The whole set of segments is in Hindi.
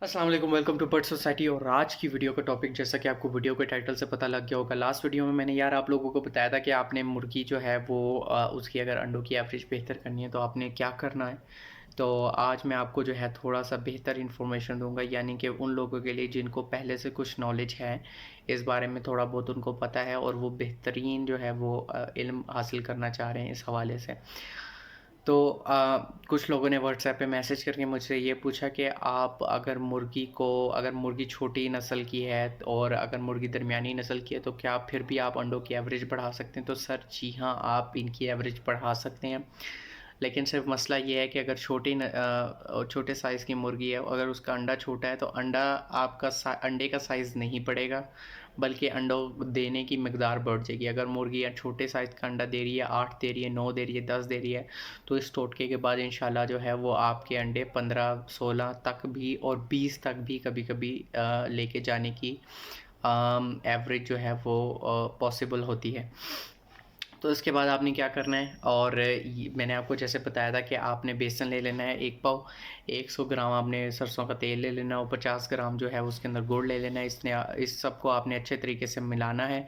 अस्सलाम वालेकुम, वेलकम टू बर्ड सोसाइटी। और आज की वीडियो का टॉपिक, जैसा कि आपको वीडियो के टाइटल से पता लग गया होगा, लास्ट वीडियो में मैंने आप लोगों को बताया था कि आपने मुर्गी जो है वो उसकी अगर अंडों की एवरेज बेहतर करनी है तो आपने क्या करना है। तो आज मैं आपको जो है थोड़ा सा बेहतर इन्फॉर्मेशन दूंगा, यानी कि उन लोगों के लिए जिनको पहले से कुछ नॉलेज है, इस बारे में थोड़ा बहुत उनको पता है और वो बेहतरीन जो है वो इल्म हासिल करना चाह रहे हैं इस हवाले से। तो कुछ लोगों ने व्हाट्सएप पे मैसेज करके मुझसे ये पूछा कि आप अगर मुर्गी छोटी नस्ल की है और अगर मुर्गी दरमियानी नस्ल की है तो क्या फिर भी आप अंडों की एवरेज बढ़ा सकते हैं। तो सर जी हाँ, आप इनकी एवरेज बढ़ा सकते हैं, लेकिन सिर्फ मसला ये है कि अगर छोटे साइज़ की मुर्गी है, अगर उसका अंडा छोटा है तो अंडे का साइज़ नहीं बढ़ेगा, बल्कि अंडों देने की मकदार बढ़ जाएगी। अगर मुर्गी या छोटे साइज़ का अंडा दे रही है, 8 दे रही है, 9 दे रही है, 10 दे रही है, तो इस टोटके के बाद इंशाल्लाह जो है वो आपके अंडे 15 16 तक भी और 20 तक भी कभी कभी लेके जाने की एवरेज जो है वो पॉसिबल होती है। तो इसके बाद आपने क्या करना है, और मैंने आपको जैसे बताया था कि आपने बेसन ले लेना है 1 पाव, 100 ग्राम आपने सरसों का तेल ले लेना और 50 ग्राम जो है उसके अंदर गुड़ ले लेना है। इस सब को आपने अच्छे तरीके से मिलाना है।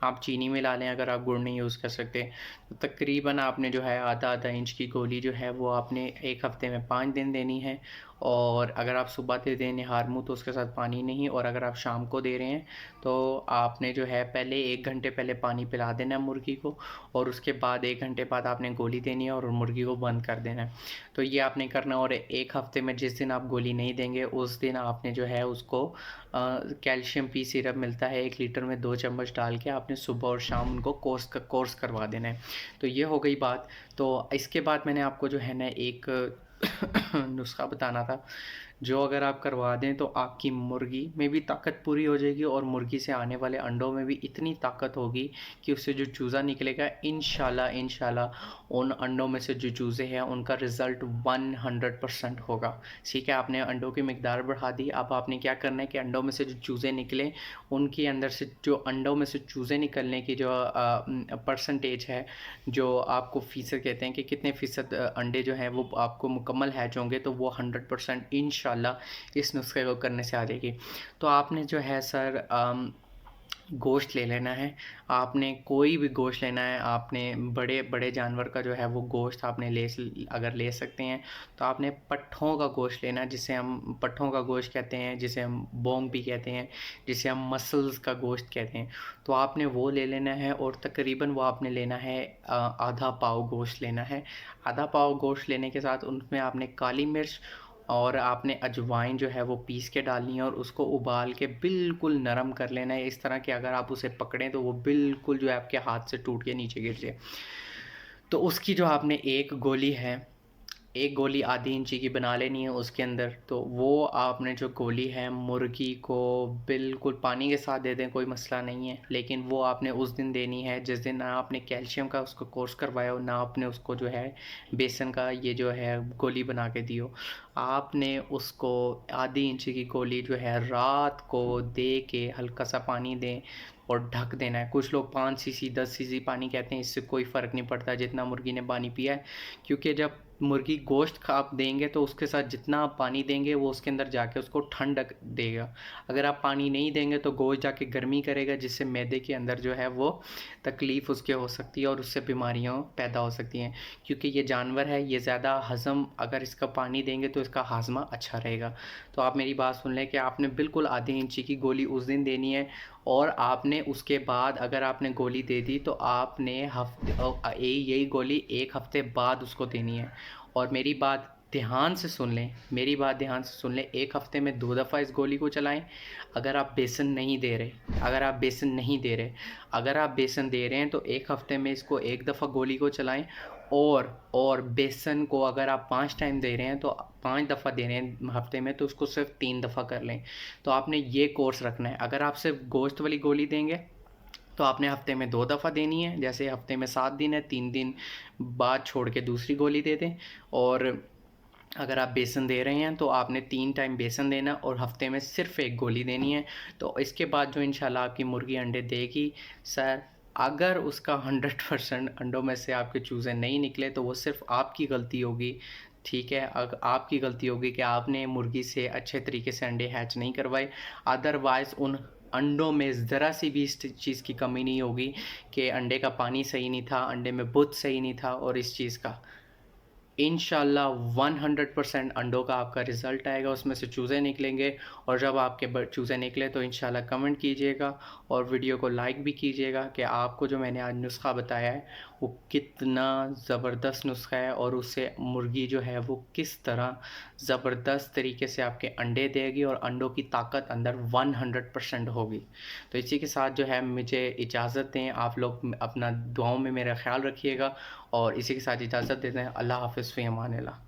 आप चीनी मिला लें अगर आप गुड़ नहीं यूज़ कर सकते। तो तकरीबन आपने जो है आधा आधा इंच की गोली जो है वो आपने एक हफ़्ते में 5 दिन देनी है। और अगर आप सुबह दे दें निहार मुँह तो उसके साथ पानी नहीं, और अगर आप शाम को दे रहे हैं तो आपने जो है पहले 1 घंटे पहले पानी पिला देना है मुर्गी को, और उसके बाद 1 घंटे बाद आपने गोली देनी है और मुर्गी को बंद कर देना है। तो ये आपने करना। और एक हफ़्ते में जिस दिन आप गोली नहीं देंगे उस दिन आपने जो है उसको कैल्शियम पी सिरप मिलता है 1 लीटर में 2 चम्मच डाल के आपने सुबह और शाम उनको कोर्स करवा देना है। तो ये हो गई बात। तो इसके बाद मैंने आपको जो है ना एक नुस्खा बताना था, जो अगर आप करवा दें तो आपकी मुर्गी में भी ताकत पूरी हो जाएगी और मुर्गी से आने वाले अंडों में भी इतनी ताकत होगी कि उससे जो चूज़ा निकलेगा इंशाल्लाह इंशाल्लाह उन अंडों में से जो चूज़े हैं उनका रिज़ल्ट 100% होगा। ठीक है, आपने अंडों की मिकदार बढ़ा दी। अब आपने क्या करना है कि अंडों में से जो चूज़े निकले, उनके अंदर से जो अंडों में से चूज़े निकलने की जो परसेंटेज है, जो आपको फ़ीसद कहते हैं कि कितने फ़ीसद अंडे जो हैं वो आपको मुकम्मल हैच होंगे, तो वो 100% इंशाल्लाह इस नुस्खे को करने से आ जाएगी। तो आपने जो है सर गोश्त ले लेना है। आपने कोई भी गोश्त लेना है, आपने बड़े बड़े जानवर का जो है वो गोश्त आपने अगर ले सकते हैं तो आपने पट्ठों का गोश्त लेना है, जिसे हम पट्ठों का गोश्त कहते हैं, जिसे हम बोंग भी कहते हैं, जिसे हम मसल्स का गोश्त कहते हैं। तो आपने वो ले लेना है और तकरीबन वो आपने लेना है आधा पाव गोश्त लेना है। आधा पाव गोश्त लेने के साथ उनमें आपने काली मिर्च और आपने अजवाइन जो है वो पीस के डालनी है और उसको उबाल के बिल्कुल नरम कर लेना है, इस तरह कि अगर आप उसे पकड़ें तो वो बिल्कुल जो है आपके हाथ से टूट के नीचे गिर जाए। तो उसकी जो आपने एक गोली है, एक गोली आधी इंची की बना लेनी है उसके अंदर। तो वो आपने जो गोली है मुर्गी को बिल्कुल पानी के साथ दे दें, कोई मसला नहीं है, लेकिन वो आपने उस दिन देनी है जिस दिन ना आपने कैल्शियम का उसको कोर्स करवाया हो, ना आपने उसको जो है बेसन का ये जो है गोली बना के दी हो। आपने उसको आधी इंची की गोली जो है रात को दे के हल्का सा पानी दें और ढक देना है। कुछ लोग 5 सीसी 10 सीसी पानी कहते हैं, इससे कोई फ़र्क नहीं पड़ता जितना मुर्गी ने पानी पिया है, क्योंकि जब मुर्गी गोश्त खा आप देंगे तो उसके साथ जितना आप पानी देंगे वो उसके अंदर जाके उसको ठंडक देगा। अगर आप पानी नहीं देंगे तो गोश्त जाके गर्मी करेगा, जिससे मैदे के अंदर जो है वो तकलीफ़ उसके हो सकती है और उससे बीमारियाँ पैदा हो सकती हैं। क्योंकि ये जानवर है, ये ज़्यादा हज़म, अगर इसका पानी देंगे तो इसका हाजमा अच्छा रहेगा। तो आप मेरी बात सुन लें कि आपने बिल्कुल आधे इंची की गोली उस दिन देनी है, और आपने उसके बाद अगर आपने गोली दे दी तो आपने यही गोली एक हफ़्ते बाद उसको देनी है। और मेरी बात ध्यान से सुन लें, एक हफ़्ते में 2 दफ़ा इस गोली को चलाएं। अगर आप बेसन नहीं दे रहे अगर आप बेसन नहीं दे रहे अगर आप बेसन दे रहे हैं तो एक हफ़्ते में इसको एक दफ़ा गोली को चलाएं। और बेसन को अगर आप 5 टाइम दे रहे हैं तो 5 दफ़ा दे रहे हैं हफ़्ते में, तो उसको सिर्फ 3 दफ़ा कर लें। तो आपने ये कोर्स रखना है। अगर आप सिर्फ गोश्त वाली गोली देंगे तो आपने हफ़्ते में 2 दफ़ा देनी है। जैसे हफ़्ते में 7 दिन है, 3 दिन बाद छोड़ के दूसरी गोली दे दें। और अगर आप बेसन दे रहे हैं तो आपने 3 टाइम बेसन देना और हफ़्ते में सिर्फ एक गोली देनी है। तो इसके बाद जो इंशाल्लाह आपकी मुर्गी अंडे देगी सर, अगर उसका 100% अंडों में से आपके चूज़े नहीं निकले तो वो सिर्फ आपकी गलती होगी। ठीक है? आपकी गलती होगी कि आपने मुर्गी से अच्छे तरीके से अंडे हैच नहीं करवाए, अदरवाइज़ उन अंडों में ज़रा-सी भी इस चीज़ की कमी नहीं होगी कि अंडे का पानी सही नहीं था, अंडे में बुध सही नहीं था और इस चीज़ का। इंशाल्लाह 100% अंडों का आपका रिज़ल्ट आएगा, उसमें से चूज़े निकलेंगे और जब आपके चूज़े निकले तो इंशाल्लाह कमेंट कीजिएगा और वीडियो को लाइक भी कीजिएगा कि आपको जो मैंने आज नुस्ख़ा बताया है वो कितना ज़बरदस्त नुस्ख़ा है और उससे मुर्गी जो है वो किस तरह ज़बरदस्त तरीके से आपके अंडे देगी और अंडों की ताकत अंदर 100% होगी। तो इसी के साथ जो है मुझे इजाज़त दें, आप लोग अपना दुआओं में मेरा ख़्याल रखिएगा और इसी के साथ इजाज़त देते हैं। अल्लाह हाफ़िज़ फ़ी अमान अल्लाह।